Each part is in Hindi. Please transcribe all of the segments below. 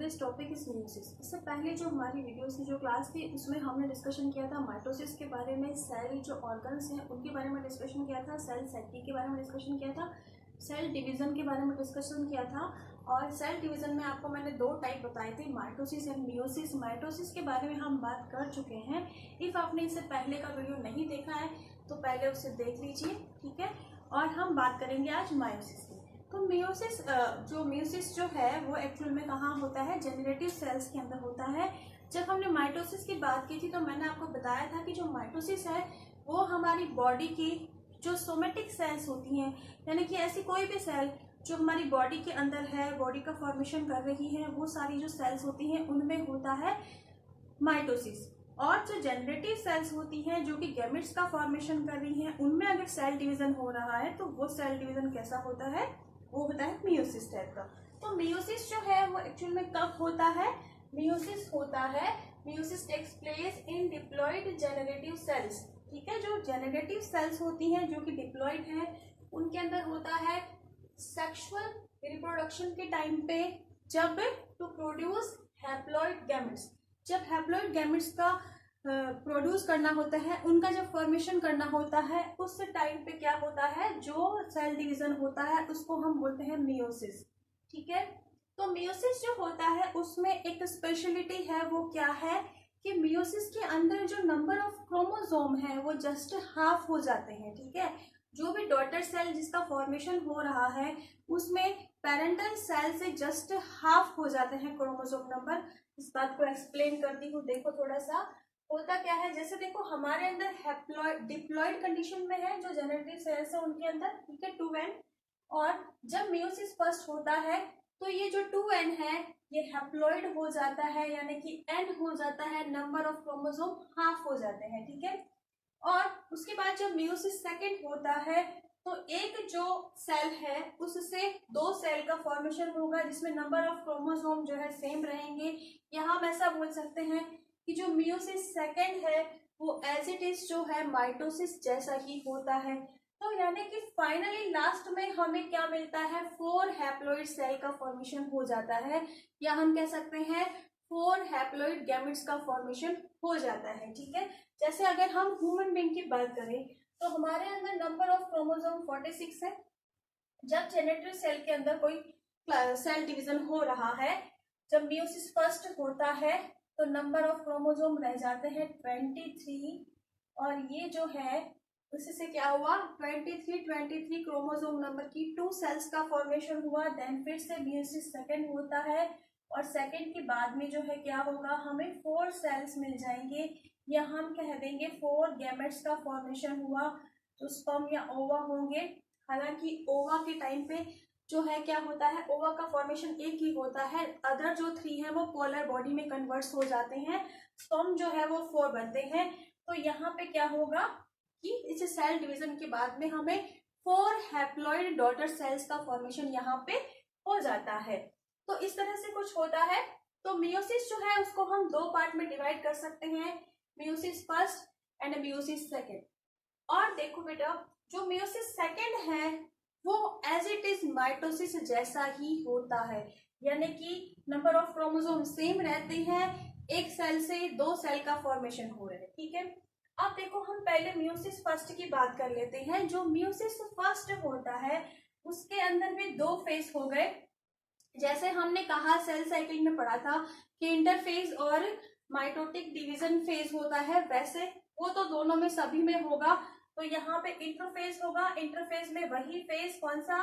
This topic is meiosis. इससे पहले जो हमारी वीडियोस की जो क्लास थी उसमें हमने डिस्कशन किया था माइटोसिस के बारे में, सेल जो ऑर्गन्स हैं उनके बारे में डिस्कशन किया था, सेल साइकिल के बारे में डिस्कशन किया था, सेल डिवीज़न के बारे में डिस्कशन किया था। और सेल डिवीज़न में आपको मैंने दो टाइप बताए थे, माइटोसिस एंड मियोसिस। माइटोसिस के बारे में हम बात कर चुके हैं। इफ़ आपने इससे पहले का वीडियो नहीं देखा है तो पहले उसे देख लीजिए, ठीक है। और हम बात करेंगे आज मायोसिस की। तो मियोसिस जो है वो एक्चुअल में कहाँ होता है? जनरेटिव सेल्स के अंदर होता है। जब हमने माइटोसिस की बात की थी तो मैंने आपको बताया था कि जो माइटोसिस है वो हमारी बॉडी की जो सोमेटिक सेल्स होती हैं, यानी कि ऐसी कोई भी सेल जो हमारी बॉडी के अंदर है, बॉडी का फॉर्मेशन कर रही है, वो सारी जो सेल्स होती हैं उनमें होता है माइटोसिस। और जो जनरेटिव सेल्स होती हैं जो कि गैमेट्स का फॉर्मेशन कर रही हैं, उनमें अगर सेल डिवीजन हो रहा है तो वो सेल डिवीजन कैसा होता है? वो होता है मियोसिस टाइप का। तो मियोसिस जो है वो एक्चुअल में कब होता है? Meiosis takes place in diploid generative cells, ठीक है। जो जनरेटिव सेल्स होती हैं जो कि डिप्लॉयड है उनके अंदर होता है सेक्सुअल रिप्रोडक्शन के टाइम पे, जब टू प्रोड्यूस हैप्लॉइड गैमेट्स, जब हैप्लॉइड गैमेट्स का प्रोड्यूस करना होता है, उनका जब फॉर्मेशन करना होता है, उस टाइम पे क्या होता है? जो सेल डिवीजन होता है उसको हम बोलते हैं मियोसिस, ठीक है। तो मियोसिस जो होता है उसमें एक स्पेशलिटी है, वो क्या है कि मियोसिस के अंदर जो नंबर ऑफ क्रोमोसोम है वो जस्ट हाफ हो जाते हैं, ठीक है। जो भी डॉटर सेल जिसका फॉर्मेशन हो रहा है उसमें पेरेंटल सेल से जस्ट हाफ हो जाते हैं क्रोमोसोम नंबर। इस बात को एक्सप्लेन करती हूँ। देखो थोड़ा सा होता क्या है, जैसे देखो हमारे अंदर हैप्लॉइड डिप्लॉयड कंडीशन में है जो जनरेटिव सेल्स है उनके अंदर, ठीक है, 2n। और जब मियोसिस फर्स्ट होता है तो ये जो 2n है ये हैप्लॉइड हो जाता है, यानी कि n हो जाता है, नंबर ऑफ क्रोमोसोम हाफ हो जाते हैं, ठीक है। और उसके बाद जब मियोसिस सेकंड होता है तो एक जो सेल है उससे दो सेल का फॉर्मेशन होगा जिसमें नंबर ऑफ क्रोमोसोम जो है सेम रहेंगे। यहाँ हम ऐसा बोल सकते हैं कि जो मियोसिस सेकंड है वो एज इट इज जो है माइटोसिस जैसा ही होता है। तो यानी कि फाइनली लास्ट में हमें क्या मिलता है? 4 हैप्लॉइड सेल का फॉर्मेशन हो जाता है, या हम कह सकते हैं 4 हैप्लॉइड गैमेट्स का फॉर्मेशन हो जाता है, ठीक है। जैसे अगर हम ह्यूमन बीइंग की बात करें तो हमारे अंदर नंबर ऑफ क्रोमोसोम 46 है। जब जेनेटिव सेल के अंदर कोई सेल डिवीजन हो रहा है, जब मियोसिस फर्स्ट होता है तो नंबर ऑफ क्रोमोसोम रह जाते हैं 23। और ये जो है उससे क्या हुआ? 23 क्रोमोसोम नंबर की 2 सेल्स का फॉर्मेशन हुआ। देन फिर से मियोसिस सेकंड होता है और सेकंड के बाद में जो है क्या होगा? हमें 4 सेल्स मिल जाएंगे, या हम कह देंगे 4 गैमेट्स का फॉर्मेशन हुआ जो स्पर्म या ओवा होंगे। हालांकि ओवा के टाइम पे जो है क्या होता है? ओवा का फॉर्मेशन एक ही होता है, अदर जो 3 है वो पोलर बॉडी में कन्वर्ट्स हो जाते हैं, स्पर्म जो है वो 4 बनते हैं। तो यहाँ पे क्या होगा कि इस सेल डिवीजन के बाद में हमें 4 हैप्लॉइड डॉटर सेल्स का फॉर्मेशन यहाँ पे हो जाता है। तो इस तरह से कुछ होता है। तो मियोसिस जो है उसको हम 2 पार्ट में डिवाइड कर सकते हैं, meiosis first and meiosis second. और देखो बेटा, जो मियोसिस सेकेंड है वो एज इट इज माइटोसिस जैसा ही होता है, यानी कि नंबर ऑफ क्रोमोसोम सेम रहते हैं, एक सेल से 2 सेल का फॉर्मेशन हो रहा है, ठीक है। अब देखो हम पहले मियोसिस फर्स्ट की बात कर लेते हैं। जो मियोसिस फर्स्ट होता है उसके अंदर भी 2 फेज हो गए। जैसे हमने कहा सेल साइकिल में पढ़ा था कि इंटरफेज और माइटोटिक डिवीजन फेज होता है, वैसे वो तो दोनों में सभी में होगा। तो यहाँ पे इंटरफेज होगा। इंटरफेज में वही फेज कौन सा?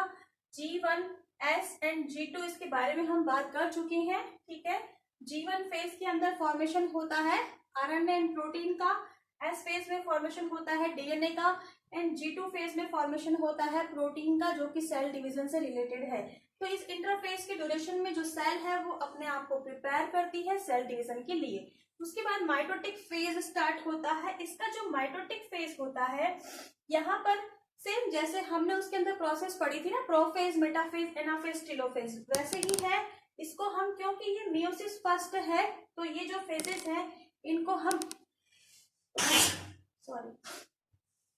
G1, S एंड G2, इसके बारे में हम बात कर चुके हैं, ठीक है। G1 फेज के अंदर फॉर्मेशन होता है RNA एंड प्रोटीन का, S फेज में फॉर्मेशन होता है DNA का, एंड G2 फेज में फॉर्मेशन होता है प्रोटीन का जो कि सेल डिवीजन से रिलेटेड है। तो इस इंटरफेज के ड्यूरेशन में जो सेल है वो अपने आप को प्रिपेयर करती है सेल डिवीजन के लिए। उसके बाद माइटोटिक फेज स्टार्ट होता है। इसका जो माइटोटिक फेज होता है यहाँ पर सेम जैसे हमने उसके अंदर प्रोसेस पढ़ी थी ना, प्रोफेज, मेटाफेज, एनाफेज, टेलोफेज, वैसे ही है। इसको हम, क्योंकि ये मियोसिस फर्स्ट है तो ये जो फेजेस हैं इनको हम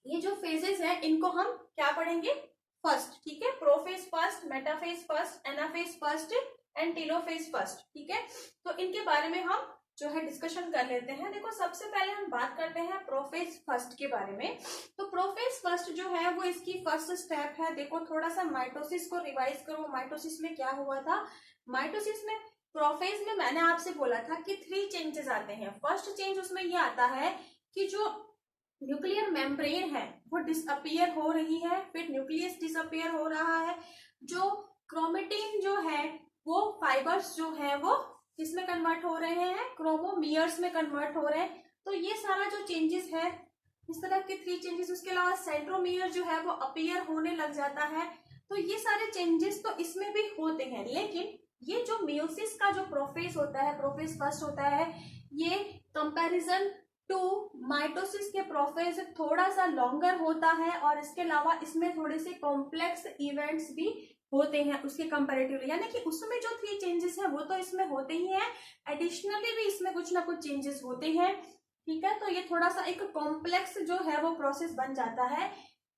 ये जो फेजेस हैं इनको हम क्या पढ़ेंगे? फर्स्ट, ठीक है। Prophase first, metaphase first, anaphase first, and telophase first, ठीक है। तो इनके बारे में हम जो है डिस्कशन कर लेते हैं। देखो सबसे पहले हम बात करते हैं प्रोफेज फर्स्ट के बारे में। तो प्रोफेज फर्स्ट जो है वो इसकी फर्स्ट स्टेप है। देखो थोड़ा सा माइटोसिस को रिवाइज करो, माइटोसिस में क्या हुआ था। माइटोसिस में प्रोफेज में मैंने आपसे बोला था कि 3 चेंजेस आते हैं। फर्स्ट चेंज उसमें ये आता है कि जो न्यूक्लियर मेम्ब्रेन है वो डिसअपियर हो रही है, फिर न्यूक्लियस डिसअपियर हो रहा है, जो क्रोमेटिन जो है वो फाइबर्स जो है वो किसमें कन्वर्ट हो रहे हैं, क्रोमोमियर्स में कन्वर्ट हो रहे हैं। तो ये सारा जो चेंजेस है, इस तरह के 3 चेंजेस। उसके अलावा सेंट्रोमियर जो है वो अपीयर होने लग जाता है। तो ये सारे चेंजेस तो इसमें भी होते हैं, लेकिन ये जो मियोसिस का जो प्रोफेज होता है, प्रोफेज फर्स्ट होता है, ये कंपैरिजन टू माइटोसिस के प्रोफेज थोड़ा सा लॉन्गर होता है, और इसके अलावा इसमें थोड़े से कॉम्प्लेक्स इवेंट्स भी होते हैं उसके कंपैरेटिवली। यानी कि उसमें जो 3 चेंजेस है वो तो इसमें होते ही हैं, एडिशनली भी इसमें कुछ ना कुछ चेंजेस होते हैं, ठीक है। तो ये थोड़ा सा एक कॉम्प्लेक्स जो है वो प्रोसेस बन जाता है।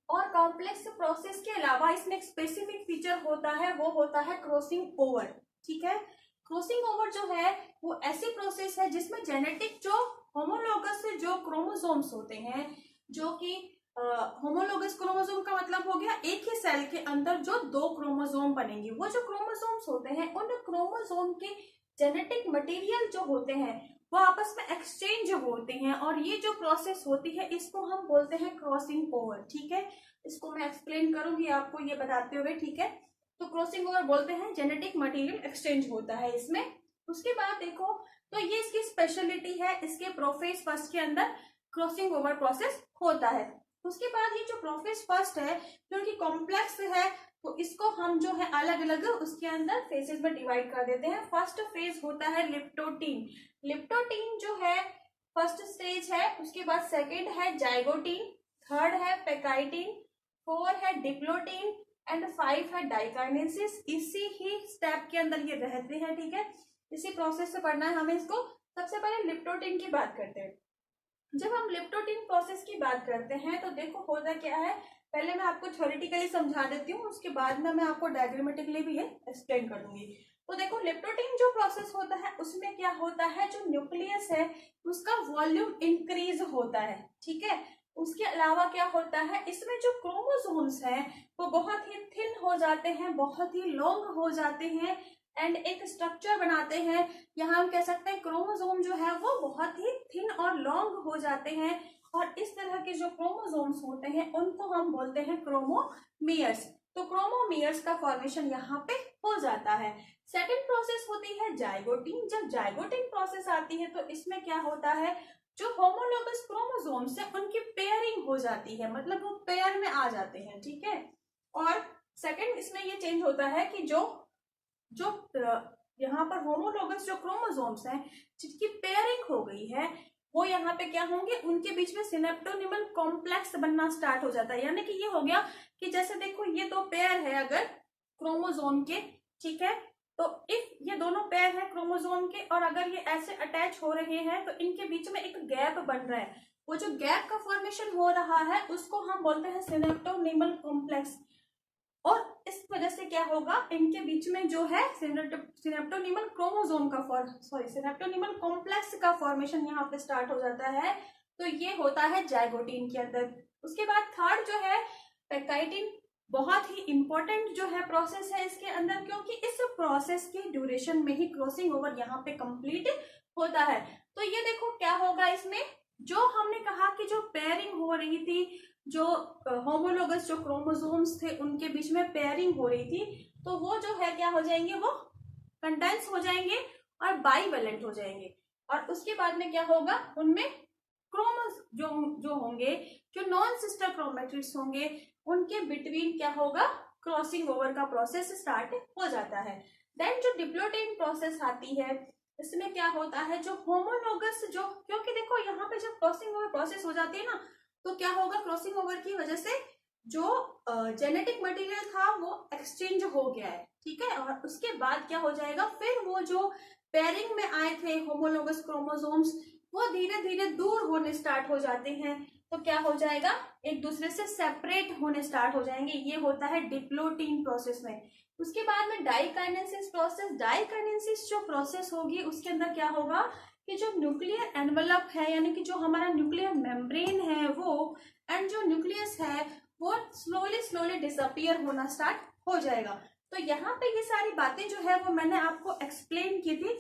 और कॉम्प्लेक्स प्रोसेस के अलावा इसमें एक स्पेसिफिक फीचर होता है, वो होता है क्रॉसिंग ओवर, ठीक है। क्रॉसिंग ओवर जो है वो ऐसी प्रोसेस है जिसमें जेनेटिक जो होमोलोगस जो क्रोमोसोम्स होते हैं, जो कि होमोलोगस क्रोमोसोम का मतलब हो गया एक ही सेल के अंदर जो 2 क्रोमोसोम बनेंगे। वो जो क्रोमोसोम्स होते हैं उन क्रोमोसोम के जेनेटिक मटेरियल जो होते हैं वो आपस में एक्सचेंज होते हैं, और ये जो प्रोसेस होती है इसको हम बोलते हैं क्रॉसिंग ओवर, ठीक है। इसको मैं एक्सप्लेन करूंगी आपको ये बताते हुए, ठीक है। तो क्रॉसिंग ओवर बोलते हैं जेनेटिक मटेरियल एक्सचेंज होता है इसमें। उसके बाद देखो तो ये इसकी स्पेशलिटी है, इसके प्रोफेज फर्स्ट के अंदर क्रॉसिंग ओवर प्रोसेस होता है। उसके बाद ये जो प्रोफेज फर्स्ट है जो कि कॉम्प्लेक्स है, तो इसको हम जो है अलग अलग उसके अंदर फेजेस में डिवाइड कर देते हैं। फर्स्ट फेज होता है लिप्टोटीन। लिप्टोटीन जो है फर्स्ट स्टेज है। उसके बाद सेकेंड है जाइगोटीन, थर्ड है पेकाइटिन, 4 है डिप्लोटीन एंड 5 है डाइकाइनेसिस। इसी ही स्टेप के अंदर ये रहते हैं, ठीक है। इसी प्रोसेस से पढ़ना है हमें इसको। सबसे पहले लिप्टोटीन की बात करते हैं। जब हम लिप्टोटीन प्रोसेस की बात करते हैं तो देखो होता क्या है, पहले मैं आपको थ्योरेटिकली समझा देती हूँ, उसके बाद में मैं आपको डायग्रामेटिकली भी ये एक्सप्लेन कर दूंगी। तो देखो लिप्टोटीन जो प्रोसेस होता है उसमें क्या होता है, जो न्यूक्लियस है उसका वॉल्यूम इंक्रीज होता है, ठीक है। उसके अलावा क्या होता है, इसमें जो क्रोमोसोम्स हैं वो बहुत ही थिन हो जाते हैं, बहुत ही लॉन्ग हो जाते हैं एंड एक स्ट्रक्चर बनाते हैं। यहाँ हम कह सकते हैं क्रोमोसोम जो है वो बहुत ही थिन और लॉन्ग हो जाते हैं, और इस तरह के जो क्रोमोसोम्स होते हैं उनको हम बोलते हैं क्रोमोमियर्स। तो क्रोमोमियर्स का फॉर्मेशन यहाँ पे हो जाता है। सेकंड प्रोसेस होती है जाइगोटीन। जब जाइगोटीन प्रोसेस आती है तो इसमें क्या होता है, जो होमोलोगस क्रोमोसोम्स है उनकी पेयरिंग हो जाती है, मतलब वो पेयर में आ जाते हैं, ठीक है। और सेकंड इसमें ये चेंज होता है कि जो यहाँ पर होमोलोगस जो क्रोमोसोम्स हैं जिनकी पेयरिंग हो गई है वो यहाँ पे क्या होंगे, उनके बीच में सिनेप्टोनिमल कॉम्प्लेक्स बनना स्टार्ट हो जाता है। यानी कि ये हो गया कि जैसे देखो ये 2 पेयर है अगर क्रोमोसोम के, ठीक है। तो इफ ये दोनों पेयर है क्रोमोसोम के और अगर ये ऐसे अटैच हो रहे हैं तो इनके बीच में एक गैप बन रहा है। वो जो गैप का फॉर्मेशन हो रहा है उसको हम बोलते हैं सिनेप्टोनिमल कॉम्प्लेक्स। और इस वजह से क्या होगा, इनके बीच में जो है सिनेप्टोनिमल क्रोमोसोम का सिनेप्टोनिमल कॉम्प्लेक्स का फॉर्मेशन यहाँ पे स्टार्ट हो जाता है। तो ये होता है जाइगोटीन के अंदर। उसके बाद थर्ड जो है पेकाइटिन, बहुत ही इंपॉर्टेंट जो है प्रोसेस है इसके अंदर, क्योंकि इस प्रोसेस के ड्यूरेशन में ही क्रॉसिंग ओवर यहाँ पे कंप्लीट होता है। तो ये देखो क्या होगा इसमें, जो हमने कहा कि जो पेयरिंग हो रही थी, जो होमोलोगस जो क्रोमोसोम्स थे उनके बीच में पेयरिंग हो रही थी, तो वो जो है क्या हो जाएंगे, वो कंडेंस हो जाएंगे और बाइवेलेंट हो जाएंगे। और उसके बाद में क्या होगा, उनमें क्रोमोस जो होंगे, जो नॉन सिस्टर क्रोमेटिड्स होंगे, उनके बिटवीन क्या होगा, क्रॉसिंग ओवर का प्रोसेस स्टार्ट हो जाता है। देन जो डिप्लोटीन प्रोसेस आती है, इसमें क्या होता है, जो होमोलोगस जो, क्योंकि देखो यहाँ पे जब क्रॉसिंग ओवर प्रोसेस हो जाती है ना, तो क्या होगा, क्रॉसिंग ओवर की वजह से जो जेनेटिक मटेरियल था वो एक्सचेंज हो गया है, ठीक है। और उसके बाद क्या हो जाएगा, फिर वो जो पेयरिंग में आए थे होमोलोगस क्रोमोसोम्स वो धीरे धीरे दूर होने स्टार्ट हो जाते हैं। तो क्या हो जाएगा, एक दूसरे से सेपरेट होने स्टार्ट हो जाएंगे। ये होता है डिप्लोटीन प्रोसेस में। उसके बाद में डाइकाइनेसिस प्रोसेस। डाइकाइनेसिस जो प्रोसेस होगी उसके अंदर क्या होगा कि जो न्यूक्लियर एनवलप है यानी कि जो हमारा न्यूक्लियर मेम्ब्रेन है वो एंड जो न्यूक्लियस है वो स्लोली स्लोली डिसअपियर होना स्टार्ट हो जाएगा। तो यहाँ पे ये सारी बातें जो है वो मैंने आपको एक्सप्लेन की थी।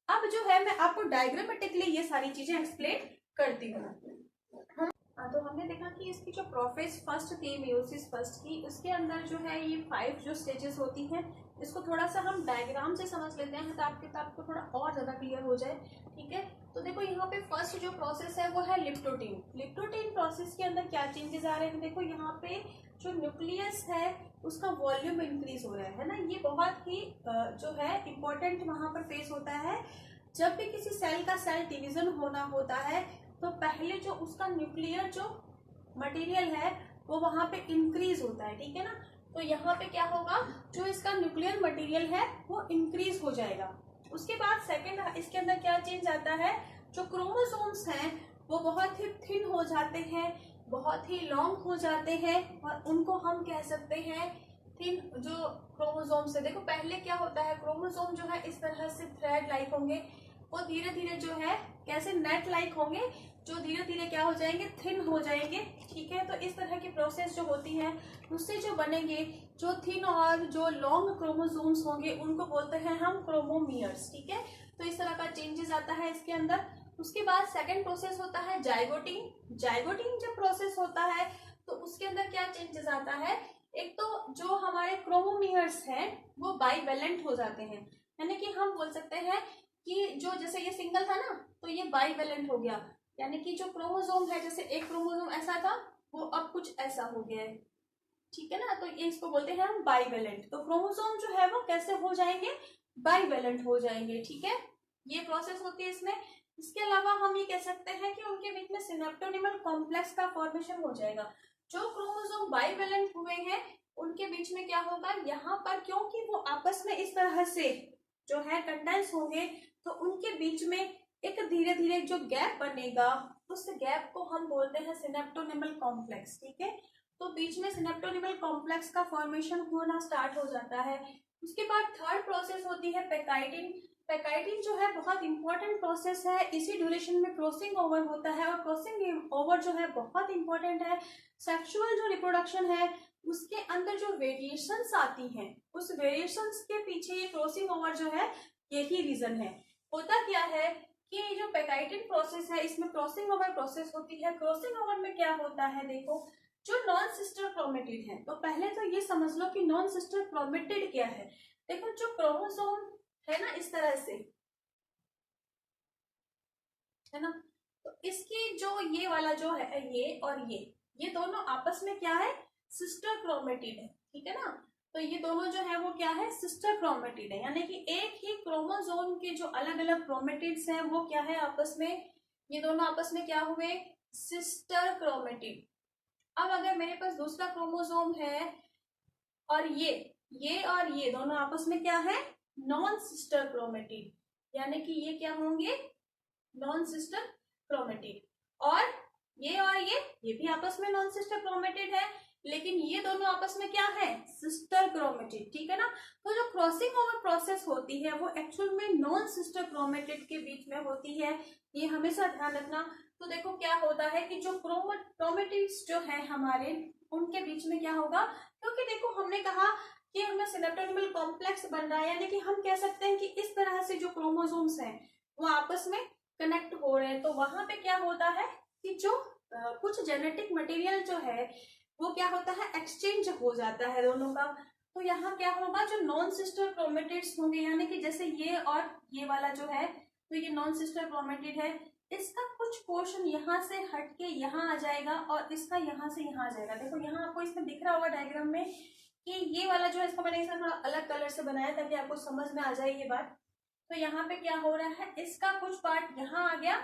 अब जो है मैं आपको डायग्रामेटिकली ये सारी चीजें एक्सप्लेन करती हूँ। तो हमने देखा कि इसकी जो प्रोफेज फर्स्ट थी मेयोसिस फर्स्ट की, उसके अंदर जो है ये 5 जो स्टेजेस होती हैं, इसको थोड़ा सा हम डायग्राम से समझ लेते हैं तो आपको थोड़ा और ज्यादा क्लियर हो जाए। ठीक है, तो देखो यहाँ पे फर्स्ट जो प्रोसेस है वो है लिप्टोटीन। लिप्टोटीन प्रोसेस के अंदर क्या चेंजेस आ रहे हैं, देखो यहाँ पे जो न्यूक्लियस है उसका वॉल्यूम इंक्रीज हो रहा है ना। ये बहुत ही जो है इम्पोर्टेंट वहां पर फेस होता है। जब भी किसी सेल का सेल डिवीजन होना होता है तो पहले जो उसका न्यूक्लियर जो मटेरियल है वो वहां पे इंक्रीज होता है। ठीक है ना, तो यहाँ पे क्या होगा, जो इसका न्यूक्लियर मटेरियल है वो इंक्रीज हो जाएगा। उसके बाद सेकंड इसके अंदर क्या चेंज आता है, जो क्रोमोसोम्स हैं वो बहुत ही थिन हो जाते हैं, बहुत ही लॉन्ग हो जाते हैं और उनको हम कह सकते हैं थिन जो क्रोमोसोम्स है। देखो पहले क्या होता है, क्रोमोसोम जो है इस तरह से थ्रेड लाइक होंगे, वो धीरे धीरे जो है कैसे नेट लाइक होंगे, जो धीरे धीरे क्या हो जाएंगे, थिन हो जाएंगे। ठीक है, तो इस तरह की प्रोसेस जो होती है उससे जो बनेंगे जो थिन और जो लॉन्ग क्रोमोसोम्स होंगे उनको बोलते हैं हम क्रोमोमियर्स। ठीक है, तो इस तरह का चेंजेस आता है इसके अंदर। उसके बाद सेकंड प्रोसेस होता है जाइगोटिन। जाइगोटिन जब प्रोसेस होता है तो उसके अंदर क्या चेंजेस आता है, एक तो जो हमारे क्रोमोमियर्स हैं वो बाइवेलेंट हो जाते हैं, यानी कि हम बोल सकते हैं कि जो जैसे ये सिंगल था ना तो ये बाइवेलेंट हो गया, यानी कि जो क्रोमोसोम है जैसे एक क्रोमोसोम ऐसा था वो अब कुछ ऐसा हो गया है। ठीक है ना, तो ये इसको बोलते हैं हम बाइवेलेंट। तो क्रोमोसोम जो है वो कैसे हो जाएंगे, बाइवेलेंट हो जाएंगे। ठीक है, ये प्रोसेस होती है इसमें। इसके अलावा हम ये कह सकते हैं कि उनके बीच में सिनेप्टोनिमल कॉम्प्लेक्स का फॉर्मेशन हो जाएगा। जो क्रोमोसोम बाइवेलेंट हुए हैं उनके बीच में क्या होगा, यहाँ पर क्योंकि वो आपस में इस तरह से जो है कंडेंस होंगे तो उनके बीच में एक धीरे धीरे जो गैप बनेगा उस गैप को हम बोलते हैं सिनेप्टोनिमल कॉम्प्लेक्स। ठीक है, तो बीच में सिनेप्टोनिमल कॉम्प्लेक्स का फॉर्मेशन होना स्टार्ट हो जाता है। उसके बाद थर्ड प्रोसेस होती है पेकाइडिन। पेकाइडिन जो है बहुत इंपॉर्टेंट प्रोसेस है, इसी ड्यूरेशन में क्रॉसिंग ओवर होता है और क्रॉसिंग ओवर जो है बहुत इंपॉर्टेंट है। सेक्सुअल जो रिप्रोडक्शन है उसके अंदर जो वेरिएशंस आती हैं उस वेरिएशंस के पीछे ये क्रॉसिंग ओवर जो है यही रीजन है। होता क्या है कि ये जो पेकाइडिन प्रोसेस है इसमें क्रॉसिंग ओवर प्रोसेस होती है। क्रॉसिंग ओवर में क्या होता है, देखो जो नॉन सिस्टर क्रोमेटिड है, तो पहले तो ये समझ लो कि नॉन सिस्टर क्रोमेटिड क्या है। देखो जो क्रोमोसोम है ना इस तरह से है ना, तो इसकी जो ये वाला जो है ये और ये दोनों आपस में क्या है, सिस्टर क्रोमेटिड है। ठीक है ना, तो ये दोनों जो है वो क्या है, सिस्टर क्रोमेटिड है, यानी कि एक ही क्रोमोसोम के जो अलग अलग क्रोमेटिड्स हैं वो क्या है आपस में, ये दोनों आपस में क्या हुए, सिस्टर क्रोमेटिड। अब अगर मेरे पास दूसरा क्रोमोसोम है और ये और ये दोनों आपस में क्या है, नॉन सिस्टर क्रोमेटिड, यानी कि ये क्या होंगे, नॉन सिस्टर क्रोमेटिड। और ये भी आपस में नॉन सिस्टर क्रोमेटिड है, लेकिन ये दोनों आपस में क्या है, सिस्टर क्रोमेटिड। ठीक है ना, तो जो क्रॉसिंग ओवर प्रोसेस होती है वो एक्चुअल में नॉन सिस्टर क्रोमेटिड के बीच में होती है, ये हमेशा ध्यान रखना। तो देखो क्या होता है कि जो क्रोमेटिड्स जो है हमारे उनके बीच में क्या होगा, क्योंकि देखो हमने कहा कि उनमें सिनेप्टोनिमल कॉम्प्लेक्स बन रहा है, यानी कि हम कह सकते हैं कि इस तरह से जो क्रोमोसोम्स हैं वो आपस में कनेक्ट हो रहे हैं। तो वहां पे क्या होता है कि जो कुछ जेनेटिक मटेरियल जो है वो क्या होता है, एक्सचेंज हो जाता है दोनों का। तो यहाँ क्या होगा, जो नॉन सिस्टर क्रोमेटिड्स होंगे, यानी कि जैसे ये और ये वाला जो है तो ये नॉन सिस्टर क्रोमेटिड है, इसका कुछ पोर्शन यहाँ से हट के यहाँ आ जाएगा और इसका यहाँ से यहाँ आ जाएगा। देखो यहाँ आपको इसमें दिख रहा होगा डायग्राम में कि ये वाला जो है इसको मैंने इसे थोड़ा अलग कलर से बनाया ताकि आपको समझ में आ जाए ये बात। तो यहाँ पे क्या हो रहा है, इसका कुछ पार्ट यहाँ आ गया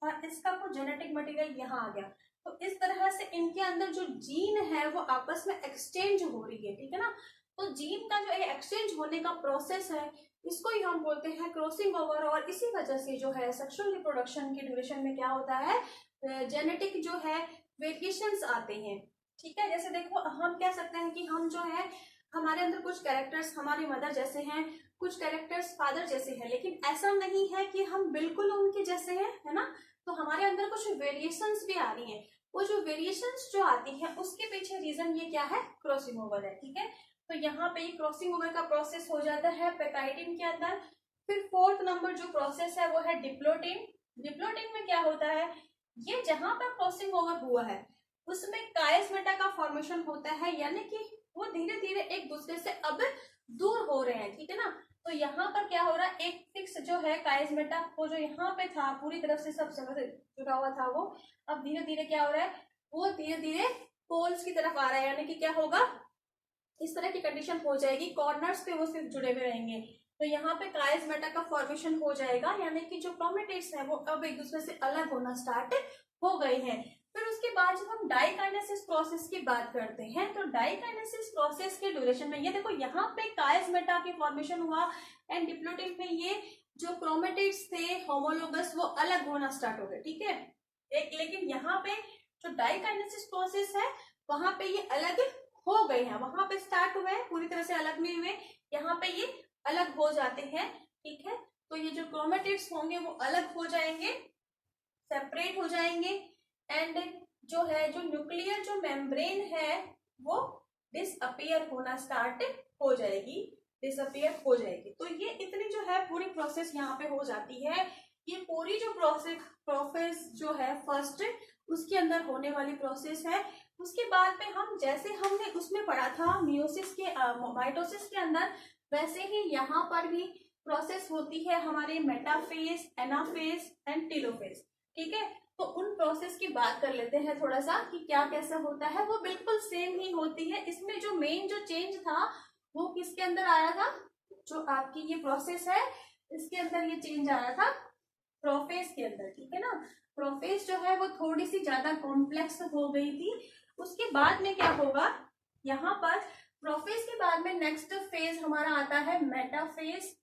और इसका कुछ जेनेटिक मटेरियल यहाँ आ गया। तो इस तरह से इनके अंदर जो जीन है वो आपस में एक्सचेंज हो रही है। ठीक है ना, तो जीन का जो एक्सचेंज होने का प्रोसेस है इसको ही हम बोलते हैं क्रॉसिंग ओवर। और इसी वजह से जो है सेक्सुअल रिप्रोडक्शन के ड्यूरेशन में क्या होता है, जेनेटिक जो है वेरिएशंस आते हैं, ठीक है। जैसे देखो हम कह सकते हैं कि हम जो है हमारे अंदर कुछ कैरेक्टर्स हमारी मदर जैसे हैं, कुछ कैरेक्टर्स फादर जैसे हैं, लेकिन ऐसा नहीं है कि हम बिल्कुल उनके जैसे हैं, है ना। तो हमारे अंदर कुछ वेरिएशंस भी आ रही हैं। वो जो वेरिएशंस जो आती है उसके पीछे रीजन ये क्या है, क्रॉसिंग ओवर है, ठीक है। तो यहाँ पे ये क्रॉसिंग ओवर का प्रोसेस हो जाता है पेप्टाइडिन के अंदर। फिर फोर्थ नंबर जो प्रोसेस है वो है डिप्लोटिन। डिप्लोटिन में क्या होता है, ये जहां पर क्रॉसिंग ओवर हुआ है उसमें कायस्मेटा का फॉर्मेशन होता है, यानी कि वो धीरे धीरे एक दूसरे से अब दूर हो रहे हैं, ठीक है ना। तो यहाँ पर क्या हो रहा है, एक फिक्स जो है कायस्मेटा वो जो यहाँ पे था पूरी तरफ से सब जगह से जुड़ा हुआ था, वो अब धीरे धीरे क्या हो रहा है, वो धीरे धीरे पोल्स की तरफ आ रहा है, यानी कि क्या होगा, इस तरह की कंडीशन हो जाएगी, कॉर्नर्स पे वो सिर्फ जुड़े हुए रहेंगे। तो यहाँ पे कायस्मेटा का फॉर्मेशन हो जाएगा, यानी कि जो क्रोमेटिड्स है वो अब एक दूसरे से अलग होना स्टार्ट हो गए हैं। फिर उसके बाद जब हम डाइकाइनेसिस प्रोसेस की बात करते हैं, तो डाइकाइनेसिस प्रोसेस के ड्यूरेशन में ये देखो यहाँ पे कायस्मेटा के फॉर्मेशन हुआ एंड डिप्लोटिन में ये जो क्रोमेटिड्स थे होमोलोगस वो अलग होना स्टार्ट हो गए, ठीक है। एक लेकिन यहाँ पे जो डाइकाइनेसिस प्रोसेस है वहां पे ये अलग हो गए हैं, वहां पे स्टार्ट हुए हैं, पूरी तरह से अलग नहीं हुए, यहाँ पे ये अलग हो जाते हैं, ठीक है। तो ये जो क्रोमेटिड्स होंगे वो अलग हो जाएंगे, सेपरेट हो जाएंगे एंड जो है जो न्यूक्लियर जो मेम्ब्रेन है वो डिसअपियर होना स्टार्ट हो जाएगी, डिसअपियर हो जाएगी। तो ये इतनी जो है पूरी प्रोसेस यहाँ पे हो जाती है। ये पूरी जो प्रोसेस जो है फर्स्ट उसके अंदर होने वाली प्रोसेस है। उसके बाद में हम जैसे हमने उसमें पढ़ा था मियोसिस के माइटोसिस के अंदर, वैसे ही यहाँ पर भी प्रोसेस होती है हमारे मेटाफेज, एनाफेज एंड टेलोफेज, ठीक है। तो उन प्रोसेस की बात कर लेते हैं थोड़ा सा कि क्या कैसा होता है। वो बिल्कुल सेम ही होती है, इसमें जो मेन जो चेंज था वो किसके अंदर आया था, जो आपकी ये प्रोसेस है इसके अंदर ये चेंज आया था प्रोफेज के अंदर, ठीक है ना। प्रोफेज जो है वो थोड़ी सी ज्यादा कॉम्प्लेक्स हो गई थी। उसके बाद में क्या होगा, यहाँ पर प्रोफेज के बाद में नेक्स्ट फेज हमारा आता है मेटाफेज,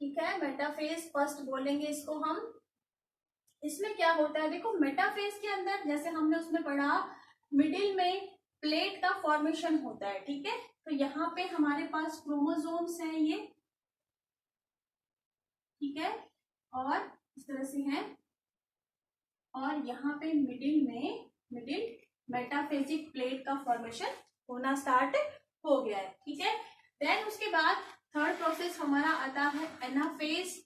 ठीक है। मेटाफेज फर्स्ट बोलेंगे इसको हम। इसमें क्या होता है, देखो मेटाफेज के अंदर जैसे हमने उसमें पढ़ा मिडिल में प्लेट का फॉर्मेशन होता है, ठीक है। तो यहाँ पे हमारे पास क्रोमोसोम्स हैं ये, ठीक है, और इस तरह से हैं, और यहाँ पे मिडिल मेटाफेजिक प्लेट का फॉर्मेशन होना स्टार्ट हो गया है, ठीक है। देन उसके बाद थर्ड प्रोसेस हमारा आता है एनाफेज।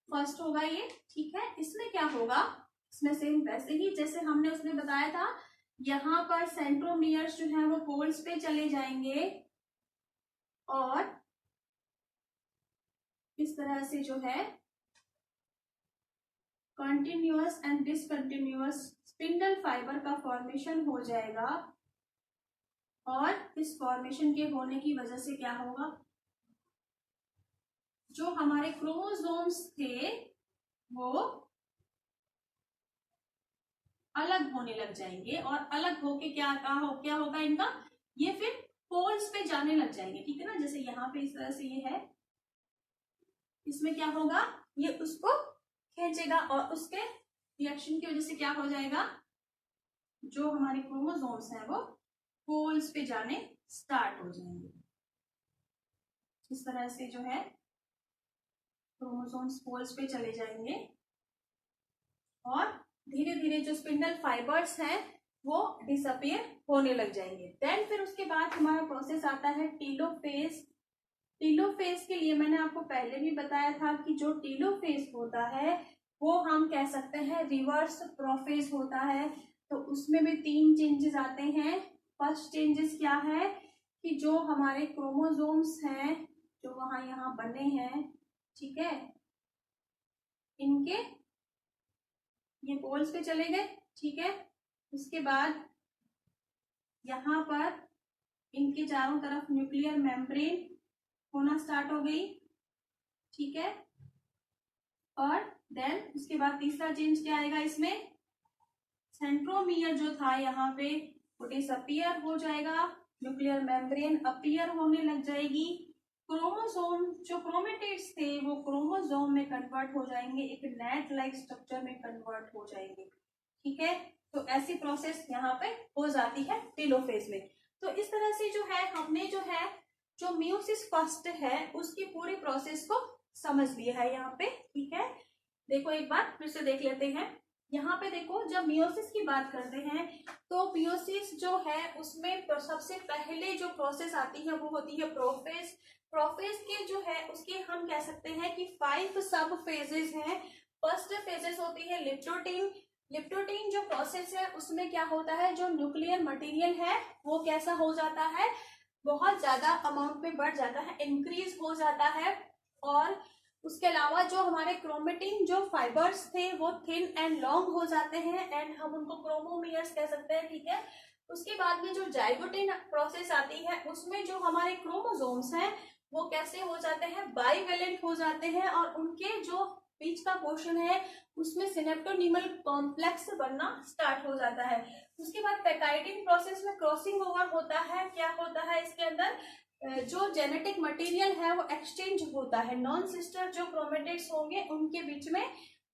फर्स्ट होगा ये, ठीक है। इसमें क्या होगा, इसमें सेम वैसे ही जैसे हमने उसमें बताया था, यहाँ पर सेंट्रोमियर्स जो है वो पोल्स पे चले जाएंगे और इस तरह से जो है continuous and discontinuous spindle fibre का फॉर्मेशन हो जाएगा, और इस फॉर्मेशन के होने की वजह से क्या होगा, जो हमारे क्रोमोसोम्स थे वो अलग होने लग जाएंगे, और अलग होके क्या होगा इनका, ये फिर पोल्स पे जाने लग जाएंगे, ठीक है ना। जैसे यहाँ पे इस तरह से ये है, इसमें क्या होगा, ये उसको खींचेगा और उसके रिएक्शन की वजह से क्या हो जाएगा, जो हमारे क्रोमोसोम्स हैं वो पोल्स पे जाने स्टार्ट हो जाएंगे। इस तरह से जो है क्रोमोसोम्स पोल्स पे चले जाएंगे और धीरे धीरे जो स्पिंडल फाइबर्स हैं वो डिसअपियर होने लग जाएंगे। देन फिर उसके बाद हमारा प्रोसेस आता है टेलोफेज। टेलोफेज के लिए मैंने आपको पहले भी बताया था कि जो टेलोफेज होता है वो हम कह सकते हैं रिवर्स प्रोफेज होता है। तो उसमें भी 3 चेंजेस आते हैं। फर्स्ट चेंजेस क्या है कि जो हमारे क्रोमोसोम्स हैं जो वहां यहाँ बने हैं, ठीक है, इनके ये पोल्स पे चले गए, ठीक है। उसके बाद यहाँ पर इनके चारों तरफ न्यूक्लियर मेम्ब्रेन होना स्टार्ट हो गई, ठीक है। और देन उसके बाद तीसरा चेंज क्या आएगा इसमें, सेंट्रोमियर जो था यहाँ पे वो डिसअपियर हो जाएगा, न्यूक्लियर मेम्ब्रेन अपीयर होने लग जाएगी, क्रोमोसोम जो क्रोमेटिड्स थे वो क्रोमोसोम में कन्वर्ट हो जाएंगे, एक नेट लाइक स्ट्रक्चर में कन्वर्ट हो जाएंगे। ठीक है, तो ऐसी प्रोसेस यहाँ पे हो जाती है टेलोफेज में। तो इस तरह से जो है हमने जो मियोसिस फर्स्ट है उसकी पूरी प्रोसेस को समझ लिया है यहाँ पे। ठीक है, देखो एक बार फिर से देख लेते हैं। यहाँ पे देखो, जब मियोसिस की बात करते हैं तो मियोसिस जो है उसमें सबसे पहले जो प्रोसेस आती है वो होती है प्रोफेज। प्रोफेज के जो है उसके हम कह सकते हैं कि 5 सब फेजेस हैं। फर्स्ट फेजेस होती है लिप्टोटीन। लिप्टोटीन जो प्रोसेस है उसमें क्या होता है, जो न्यूक्लियर मटेरियल है वो कैसा हो जाता है, बहुत ज्यादा अमाउंट में बढ़ जाता है, इंक्रीज हो जाता है। और उसके अलावा जो हमारे क्रोमेटिन जो फाइबर्स थे वो थिन एंड लॉन्ग हो जाते हैं एंड हम उनको क्रोमोमियर्स कह सकते हैं। ठीक है, उसके बाद में जो जाइगोटिन प्रोसेस आती है उसमें जो हमारे क्रोमोसोम्स हैं वो कैसे हो जाते हैं, बाइवेलेंट हो जाते हैं और उनके जो बीच का पोर्शन है उसमें सिनेप्टोनीमल कॉम्प्लेक्स बनना स्टार्ट हो जाता है। उसके बाद पेकाइटिन प्रोसेस में क्रॉसिंग ओवर होता है। क्या होता है इसके अंदर, जो जेनेटिक मटेरियल है वो एक्सचेंज होता है। नॉन सिस्टर जो क्रोमेटिड्स होंगे उनके बीच में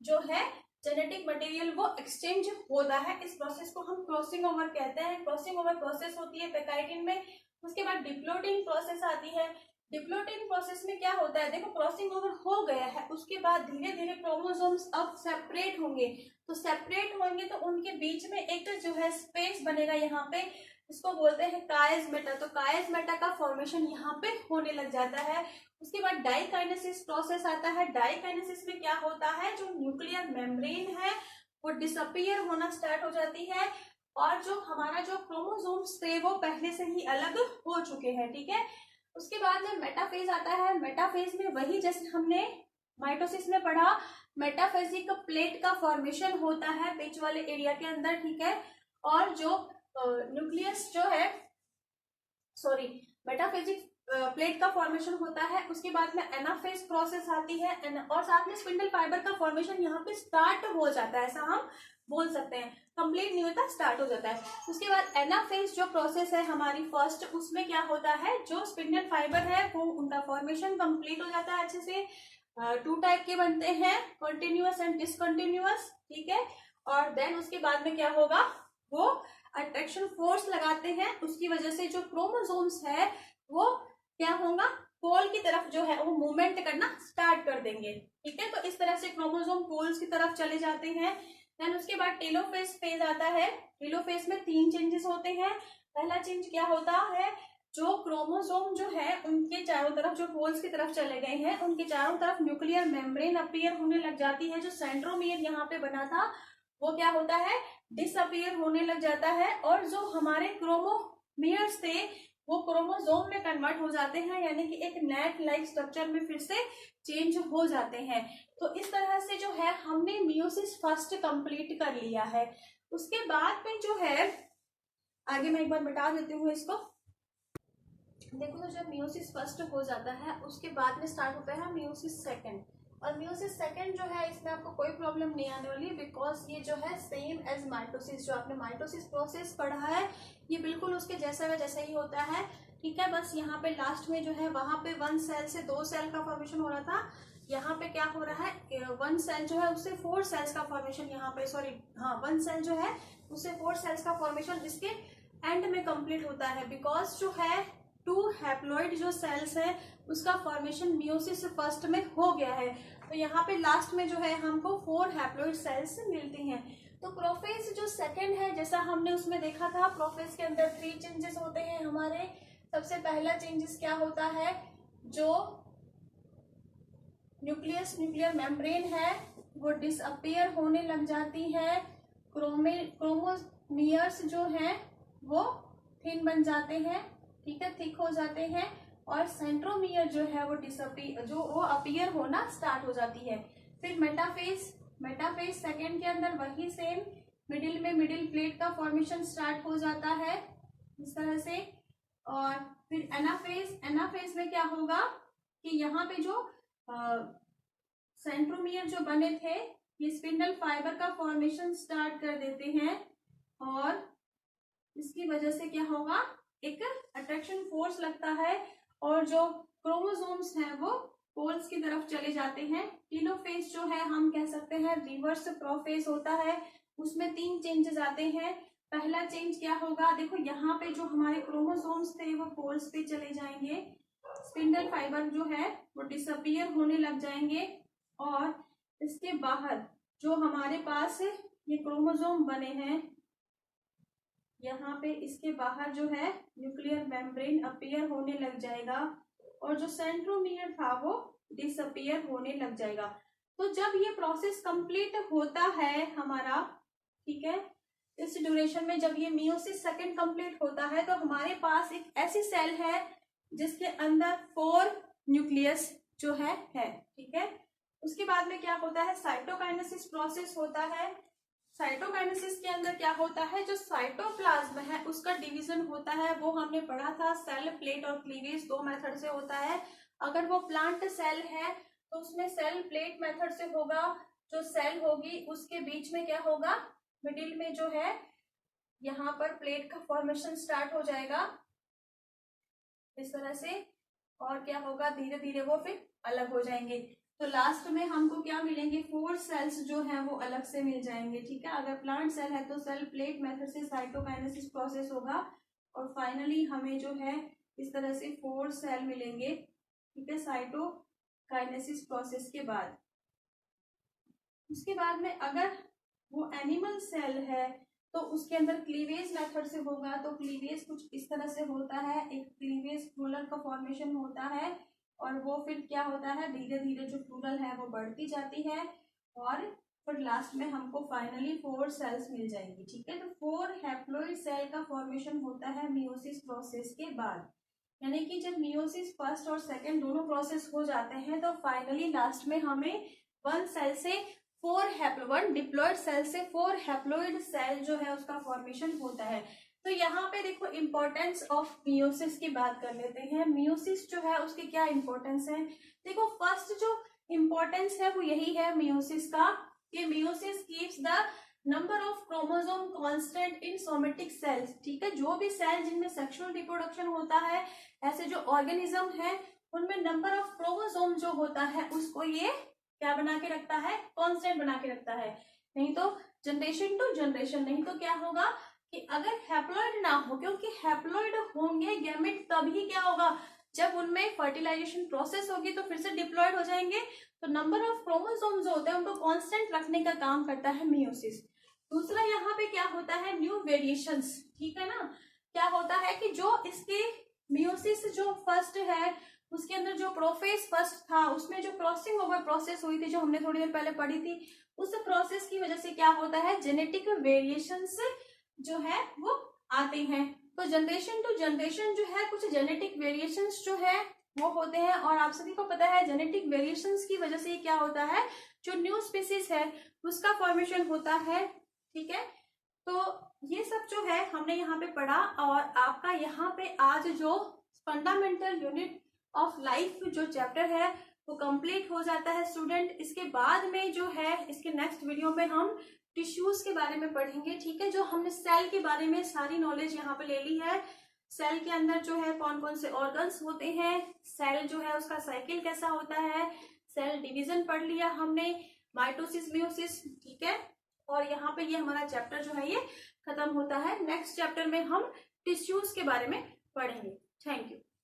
जो है जेनेटिक मटेरियल वो एक्सचेंज होता है। इस प्रोसेस को हम क्रॉसिंग ओवर कहते हैं। क्रॉसिंग ओवर प्रोसेस होती है पेकाइटिन में। उसके बाद डिप्लोटिंग प्रोसेस आती है। डिप्लोटिंग प्रोसेस में क्या होता है, देखो क्रॉसिंग ओवर हो गया है, उसके बाद धीरे धीरे क्रोमोसोम्स अब सेपरेट होंगे। तो सेपरेट होंगे तो उनके बीच में एक जो है स्पेस बनेगा यहाँ पे, इसको बोलते हैं कायस्मेटा। तो कायस्मेटा का फॉर्मेशन यहाँ पे होने लग जाता है। उसके बाद डाइकाइनेसिस प्रोसेस आता है। डाइकाइनेसिस में क्या होता है, जो न्यूक्लियर मेम्ब्रेन है वो डिसअपियर होना स्टार्ट हो जाती है और जो हमारा जो क्रोमोसोम्स थे वो पहले से ही अलग हो चुके हैं। ठीक है, उसके बाद में मेटाफेज आता है। मेटाफेज में वही जैसे हमने माइटोसिस में पढ़ा, मेटाफेजिक प्लेट का फॉर्मेशन होता है बीच वाले एरिया के अंदर। ठीक है, और जो न्यूक्लियस जो है मेटाफेजिक प्लेट का फॉर्मेशन होता है। उसके बाद में एनाफेज प्रोसेस आती है और साथ में स्पिंडल फाइबर का फॉर्मेशन यहाँ पे स्टार्ट हो जाता है, ऐसा हम बोल सकते हैं। कंप्लीट नहीं होता, स्टार्ट हो जाता है। उसके बाद एनाफेज जो प्रोसेस है हमारी फर्स्ट, उसमें क्या होता है, जो स्पिंडल फाइबर है वो उनका फॉर्मेशन कंप्लीट हो जाता है अच्छे से। 2 टाइप के बनते हैं, कंटिन्यूअस एंड डिसकंटिन्यूअस। ठीक है, और देन उसके बाद में क्या होगा, वो अट्रैक्शन फोर्स लगाते हैं, उसकी वजह से जो क्रोमोसोम्स है वो क्या होगा, पोल की तरफ जो है वो मूवमेंट करना स्टार्ट कर देंगे। ठीक है, तो इस तरह से क्रोमोसोम पोल्स की तरफ चले जाते हैं। देन उसके बाद टेलोफेज फेज आता है। टेलोफेज में 3 चेंजेस होते हैं। पहला चेंज क्या होता है, जो क्रोमोसोम जो है उनके चारों तरफ जो पोल्स की तरफ चले गए हैं उनके चारों तरफ न्यूक्लियर मेम्ब्रेन अपीयर होने लग जाती है। जो सेंट्रोमियर यहाँ पे बना था वो क्या होता है, डिसअपियर होने लग जाता है और जो हमारे क्रोमोमियर्स थे वो क्रोमोसोम में कन्वर्ट हो जाते हैं, यानी कि एक नेट लाइक स्ट्रक्चर में फिर से चेंज हो जाते हैं। तो इस तरह से जो है हमने मियोसिस फर्स्ट कंप्लीट कर लिया है। उसके बाद में जो है आगे मैं एक बार बता देती हूँ इसको। देखो, तो जब मियोसिस फर्स्ट हो जाता है उसके बाद में स्टार्ट होता है मियोसिस सेकंड। और मियोसिस सेकंड जो है इसमें आपको कोई प्रॉब्लम नहीं आने वाली, बिकॉज ये जो है सेम एज माइटोसिस। जो आपने माइटोसिस प्रोसेस पढ़ा है ये बिल्कुल उसके जैसा का जैसा ही होता है। ठीक है, बस यहाँ पे लास्ट में जो है वहां पे 1 सेल से 2 सेल का फॉर्मेशन हो रहा था, यहाँ पे क्या हो रहा है 1 सेल जो है उससे 4 सेल्स का फॉर्मेशन, यहाँ पे 1 सेल जो है उससे 4 सेल्स का फॉर्मेशन इसके एंड में कंप्लीट होता है। बिकॉज जो है 2 हैप्लॉइड जो सेल्स है उसका फॉर्मेशन मियोसिस फर्स्ट में हो गया है, तो यहाँ पे लास्ट में जो है हमको 4 हैप्लॉइड सेल्स मिलती हैं। तो प्रोफेज जो सेकंड है, जैसा हमने उसमें देखा था, प्रोफेज के अंदर 3 चेंजेस होते हैं हमारे। सबसे पहला चेंजेस क्या होता है, जो न्यूक्लियर मेम्ब्रेन है वो डिसअपियर होने लग जाती है। क्रोमोमियर्स जो हैं वो थिन बन जाते हैं। ठीक है, थिक हो जाते हैं और सेंट्रोमियर जो है वो अपीयर होना स्टार्ट हो जाती है। फिर मेटाफेज सेकेंड के अंदर वही सेम, मिडिल में मिडिल प्लेट का फॉर्मेशन स्टार्ट हो जाता है इस तरह से। और फिर एनाफेज में क्या होगा कि यहाँ पे जो सेंट्रोमियर जो बने थे ये स्पिंडल फाइबर का फॉर्मेशन स्टार्ट कर देते हैं और इसकी वजह से क्या होगा, एक अट्रैक्शन फोर्स लगता है और जो क्रोमोसोम्स हैं वो पोल्स की तरफ चले जाते हैं। टेलोफेज जो है हम कह सकते हैं रिवर्स प्रोफेज होता है, उसमें 3 चेंजेस आते हैं। पहला चेंज क्या होगा, देखो यहाँ पे जो हमारे क्रोमोसोम्स थे वो पोल्स पे चले जाएंगे, स्पिंडल फाइबर जो है वो डिसअपियर होने लग जाएंगे, और इसके बाहर जो हमारे पास ये क्रोमोसोम बने हैं, यहाँ पे इसके बाहर जो है न्यूक्लियर मेम्ब्रेन अपीयर होने लग जाएगा, और जो सेंट्रोमियर था वो डिसअपियर होने लग जाएगा। तो जब ये प्रोसेस कंप्लीट होता है हमारा, ठीक है, इस ड्यूरेशन में जब ये मियोसिस सेकंड कंप्लीट होता है तो हमारे पास एक ऐसी सेल है जिसके अंदर 4 न्यूक्लियस जो है ठीक है। उसके बाद में क्या होता है, साइटोकाइनेसिस प्रोसेस होता है। साइटोकाइनेसिस के अंदर क्या होता है, जो साइटोप्लाज्म है उसका डिवीजन होता है, वो हमने पढ़ा था, सेल प्लेट और क्लीवेज 2 मेथड से होता है। अगर वो प्लांट सेल है तो उसमें सेल प्लेट मेथड से होगा, जो सेल होगी उसके बीच में क्या होगा, मिडिल में जो है यहाँ पर प्लेट का फॉर्मेशन स्टार्ट हो जाएगा इस तरह से, और क्या होगा, धीरे धीरे वो फिर अलग हो जाएंगे। तो लास्ट में हमको क्या मिलेंगे, 4 सेल्स जो है वो अलग से मिल जाएंगे, ठीक है। अगर प्लांट सेल है तो सेल प्लेट मेथड से साइटोकाइनेसिस प्रोसेस होगा, और फाइनली हमें जो है इस तरह से 4 सेल मिलेंगे, ठीक है, साइटोकाइनेसिस प्रोसेस के बाद। उसके बाद में अगर वो एनिमल सेल है तो उसके अंदर क्लीवेज मेथड से होगा, तो क्लीवेज कुछ इस तरह से होता है, एक क्लीवेज फ्लोरल का फॉर्मेशन होता है, और वो फिर क्या होता है, धीरे धीरे जो फ्लोरल है वो बढ़ती जाती है, और फिर लास्ट में हमको फाइनली 4 सेल्स मिल जाएंगी, ठीक है। तो 4 हैप्लॉइड सेल का फॉर्मेशन होता है मियोसिस प्रोसेस के बाद, यानी कि जब मियोसिस फर्स्ट और सेकेंड दोनों प्रोसेस हो जाते हैं तो फाइनली लास्ट में हमें 1 सेल से 1 डिप्लॉइड सेल से 4 हैप्लॉइड सेल जो है उसका फॉर्मेशन होता है। तो यहाँ पे देखो इम्पोर्टेंस ऑफ मियोसिस की बात कर लेते हैं। मियोसिस जो है उसके क्या इम्पोर्टेंस है, देखो फर्स्ट जो इम्पोर्टेंस है वो यही है मियोसिस का, कि meiosis keeps the number of chromosome constant in somatic cells, ठीक है। जो भी सेल जिनमें सेक्सुअल रिप्रोडक्शन होता है, ऐसे जो ऑर्गेनिज्म है उनमें नंबर ऑफ क्रोमोसोम जो होता है उसको ये क्या बना के रखता है, कांस्टेंट बना के रखता है। नहीं तो जनरेशन टू जनरेशन, नहीं तो क्या होगा कि अगर हैप्लॉइड ना हो, क्योंकि हैप्लॉइड होंगे गैमेट तभी क्या होगा, जब उनमें फर्टिलाइजेशन प्रोसेस होगी तो फिर से डिप्लॉइड हो जाएंगे। तो नंबर ऑफ क्रोमोसोम जो होते हैं उनको कांस्टेंट रखने का काम करता है मियोसिस। दूसरा यहाँ पे क्या होता है, न्यू वेरिएशंस, ठीक है ना। क्या होता है कि जो इसके मियोसिस जो फर्स्ट है उसके अंदर जो प्रोफेज फर्स्ट था उसमें जो क्रॉसिंग ओवर प्रोसेस हुई थी जो हमने थोड़ी देर पहले पढ़ी थी, उस प्रोसेस की वजह से क्या होता है, जेनेटिक वेरिएशंस जो है वो आते हैं। तो जनरेशन टू जनरेशन जो है कुछ जेनेटिक वेरिएशंस जो है वो होते हैं, और आप सभी को पता है जेनेटिक वेरिएशंस की वजह से क्या होता है, जो न्यू स्पीसीज है उसका फॉर्मेशन होता है, ठीक है। तो ये सब जो है हमने यहाँ पे पढ़ा, और आपका यहाँ पे आज जो फंडामेंटल यूनिट ऑफ लाइफ जो चैप्टर है वो कंप्लीट हो जाता है स्टूडेंट। इसके बाद में जो है इसके नेक्स्ट वीडियो में हम टिश्यूज के बारे में पढ़ेंगे, ठीक है। जो हमने सेल के बारे में सारी नॉलेज यहाँ पे ले ली है, सेल के अंदर जो है कौन कौन से ऑर्गन्स होते हैं, सेल जो है उसका साइकिल कैसा होता है, सेल डिवीजन पढ़ लिया हमने, माइटोसिस मियोसिस, ठीक है। और यहाँ पे ये हमारा चैप्टर जो है ये खत्म होता है। नेक्स्ट चैप्टर में हम टिश्यूज के बारे में पढ़ेंगे। Thank you.